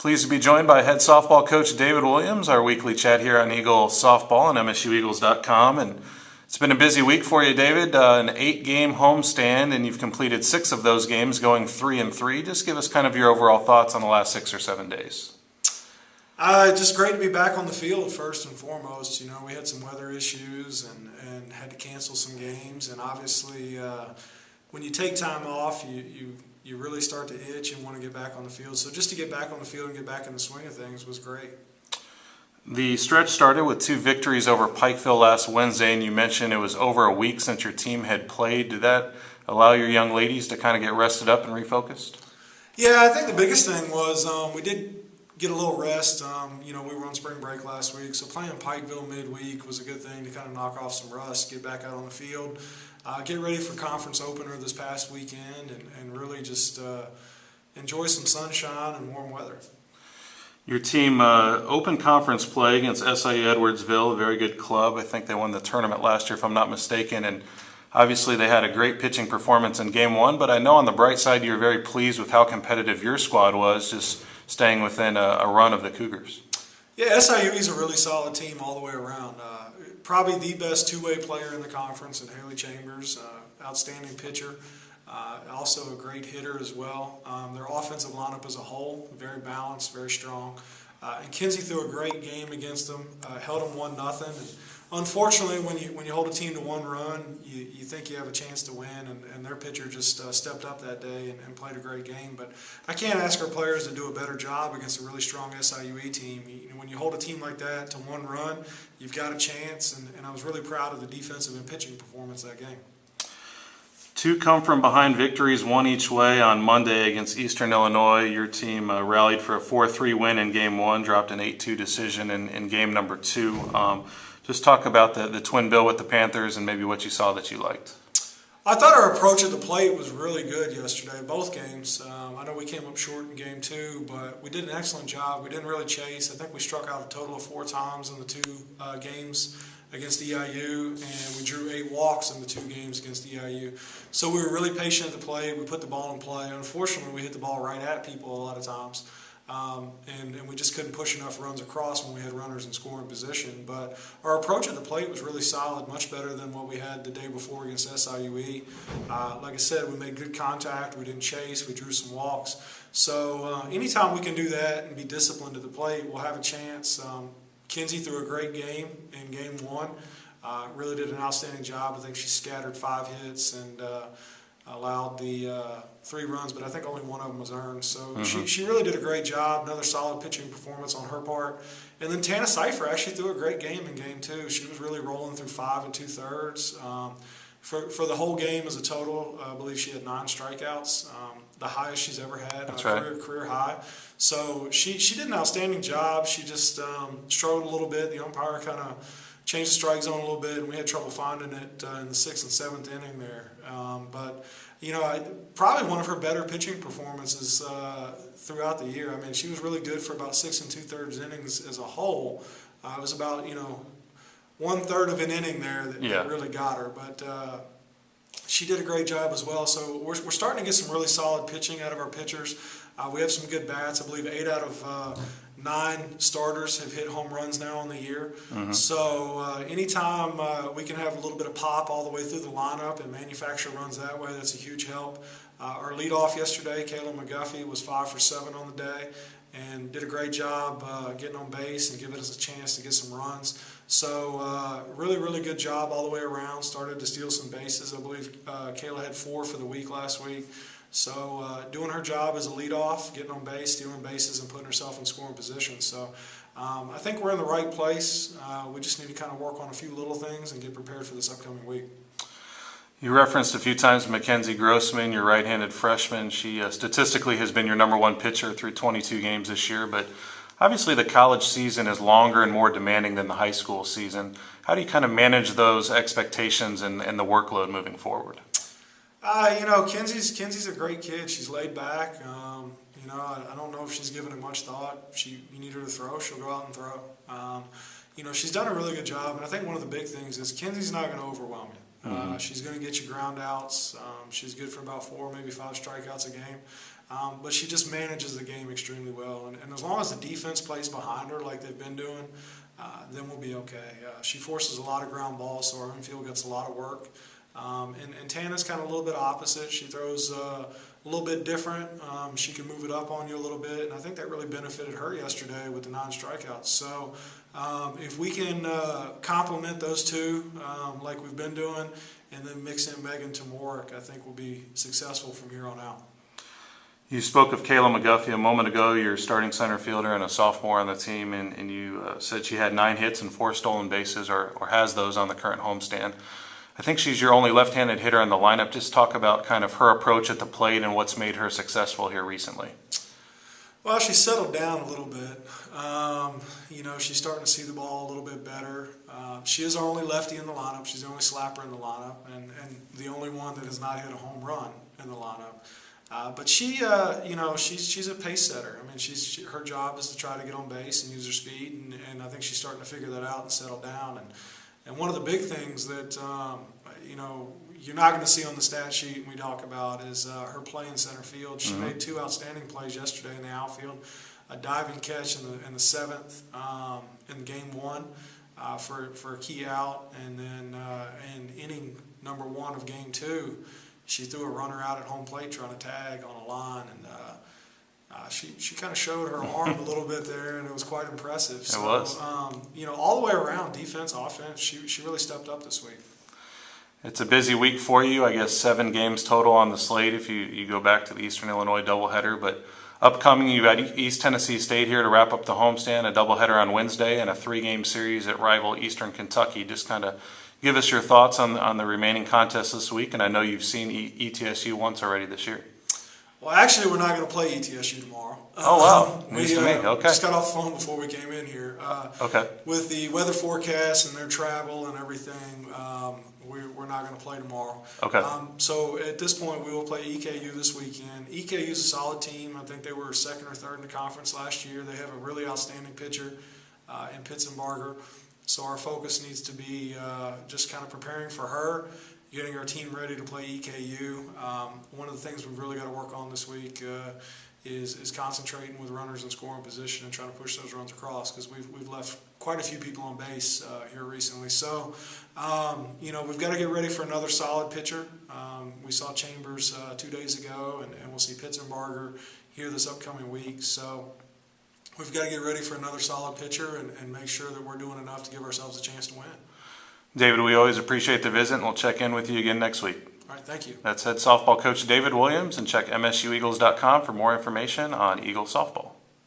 Pleased to be joined by head softball coach David Williams, our weekly chat here on Eagle Softball and MSUEagles.com. And it's been a busy week for you, David. An 8-game homestand, and you've completed 6 of those games, going 3-3. Just give us kind of your overall thoughts on the last 6 or 7 days. Just great to be back on the field first and foremost. You know, we had some weather issues and had to cancel some games. And obviously, when you take time off, you really start to itch and want to get back on the field. So just to get back on the field and get back in the swing of things was great. The stretch started with 2 victories over Pikeville last Wednesday, and you mentioned it was over a week since your team had played. Did that allow your young ladies to kind of get rested up and refocused? Yeah, I think the biggest thing was we did get a little rest. You know, we were on spring break last week, so playing Pikeville midweek was a good thing to kind of knock off some rust, get back out on the field, get ready for conference opener this past weekend, and really just enjoy some sunshine and warm weather. Your team opened conference play against SIU Edwardsville, a very good club. I think they won the tournament last year, if I'm not mistaken, and obviously they had a great pitching performance in Game 1, but I know on the bright side you're very pleased with how competitive your squad was, just staying within a run of the Cougars. Yeah, SIU is a really solid team all the way around. Probably the best two-way player in the conference in Haley Chambers, outstanding pitcher, also a great hitter as well. Their offensive lineup as a whole, very balanced, very strong. And Kinsey threw a great game against them, held them 1-0. Unfortunately, when you hold a team to 1 run, you think you have a chance to win, and their pitcher just stepped up that day and played a great game. But I can't ask our players to do a better job against a really strong SIUE team. When you hold a team like that to 1 run, you've got a chance, and I was really proud of the defensive and pitching performance that game. 2 come-from-behind victories, 1 each way on Monday against Eastern Illinois. Your team rallied for a 4-3 win in Game 1, dropped an 8-2 decision in Game number 2. Just talk about the twin bill with the Panthers and maybe what you saw that you liked. I thought our approach at the plate was really good yesterday, both games. I know we came up short in Game 2, but we did an excellent job. We didn't really chase. I think we struck out a total of 4 times in the 2 games against EIU, and we drew 8 walks in the 2 games against EIU. So we were really patient at the plate. We put the ball in play. Unfortunately, we hit the ball right at people a lot of times. And we just couldn't push enough runs across when we had runners in scoring position. But our approach at the plate was really solid, much better than what we had the day before against SIUE. Like I said, we made good contact. We didn't chase. We drew some walks. So anytime we can do that and be disciplined at the plate, we'll have a chance. Kinsey threw a great game in Game 1. Really did an outstanding job. I think she scattered 5 hits and allowed the 3 runs, but I think only 1 of them was earned. So she really did a great job. Another solid pitching performance on her part. And then Tana Cipher actually threw a great game in Game 2. She was really rolling through 5 2/3. For the whole game as a total, I believe she had 9 strikeouts, the highest she's ever had, That's right. career high. So she did an outstanding job. She just struggled a little bit. The umpire kind of changed the strike zone a little bit, and we had trouble finding it in the 6th and 7th inning there. But, you know, probably one of her better pitching performances throughout the year. I mean, she was really good for about 6 2/3 innings as a whole. It was about, 1/3 of an inning there that really got her. But she did a great job as well. So we're starting to get some really solid pitching out of our pitchers. We have some good bats. I believe 8 out of 9 starters have hit home runs now in the year. So anytime we can have a little bit of pop all the way through the lineup and manufacture runs that way, that's a huge help. Our leadoff yesterday, Kayla McGuffey, was 5 for 7 on the day and did a great job getting on base and giving us a chance to get some runs. So really, really good job all the way around. Started to steal some bases. I believe Kayla had 4 for the week last week. So doing her job as a leadoff, getting on base, stealing bases, and putting herself in scoring position. So I think we're in the right place. We just need to kind of work on a few little things and get prepared for this upcoming week. You referenced a few times Mackenzie Grossman, your right-handed freshman. She statistically has been your #1 pitcher through 22 games this year, but obviously the college season is longer and more demanding than the high school season. How do you kind of manage those expectations and the workload moving forward? Kenzie's a great kid. She's laid back. I don't know if she's given it much thought. You need her to throw, she'll go out and throw. She's done a really good job, and I think one of the big things is Kenzie's not going to overwhelm you. She's going to get you ground outs. She's good for about 4, maybe 5 strikeouts a game. But she just manages the game extremely well. And as long as the defense plays behind her like they've been doing, then we'll be okay. She forces a lot of ground balls, so our infield gets a lot of work. And Tana's kind of a little bit opposite. She throws a little bit different. She can move it up on you a little bit, and I think that really benefited her yesterday with the 9 strikeouts. So if we can complement those two like we've been doing, and then mix in Megan Tomoric, I think we'll be successful from here on out. You spoke of Kayla McGuffey a moment ago, your starting center fielder and a sophomore on the team, and you said she had 9 hits and 4 stolen bases, or has those on the current homestand. I think she's your only left-handed hitter in the lineup. Just talk about kind of her approach at the plate and what's made her successful here recently. Well, she's settled down a little bit. She's starting to see the ball a little bit better. She is our only lefty in the lineup. She's the only slapper in the lineup, and the only one that has not hit a home run in the lineup. But she's a pace setter. I mean, her job is to try to get on base and use her speed, and I think she's starting to figure that out and settle down. And one of the big things that you're not going to see on the stat sheet when we talk about is her play in center field. She made 2 outstanding plays yesterday in the outfield, a diving catch in the 7th in game 1 for a key out, and then in inning number 1 of game 2, she threw a runner out at home plate trying to tag on a line, and she kind of showed her arm a little bit there, and it was quite impressive. So, it was. All the way around, defense, offense, she really stepped up this week. It's a busy week for you. I guess 7 games total on the slate if you go back to the Eastern Illinois doubleheader. But upcoming, you've got East Tennessee State here to wrap up the homestand, a doubleheader on Wednesday, and a 3-game series at rival Eastern Kentucky. Just kind of give us your thoughts on the remaining contests this week. And I know you've seen ETSU once already this year. Well, actually, we're not going to play ETSU tomorrow. Oh, wow. News to me. Okay. Just got off the phone before we came in here. Okay. With the weather forecast and their travel and everything, we're not going to play tomorrow. Okay. So at this point, we will play EKU this weekend. EKU is a solid team. I think they were 2nd or 3rd in the conference last year. They have a really outstanding pitcher in Pitzenbarger. So our focus needs to be just kind of preparing for her, getting our team ready to play EKU. One of the things we've really got to work on this week is concentrating with runners in scoring position and trying to push those runs across, because we've left quite a few people on base here recently. So, we've got to get ready for another solid pitcher. We saw Chambers 2 days ago, and we'll see Pitzenbarger here this upcoming week. So we've got to get ready for another solid pitcher and make sure that we're doing enough to give ourselves a chance to win. David, we always appreciate the visit, and we'll check in with you again next week. All right, thank you. That's head softball coach David Williams, and check MSUEagles.com for more information on Eagles softball.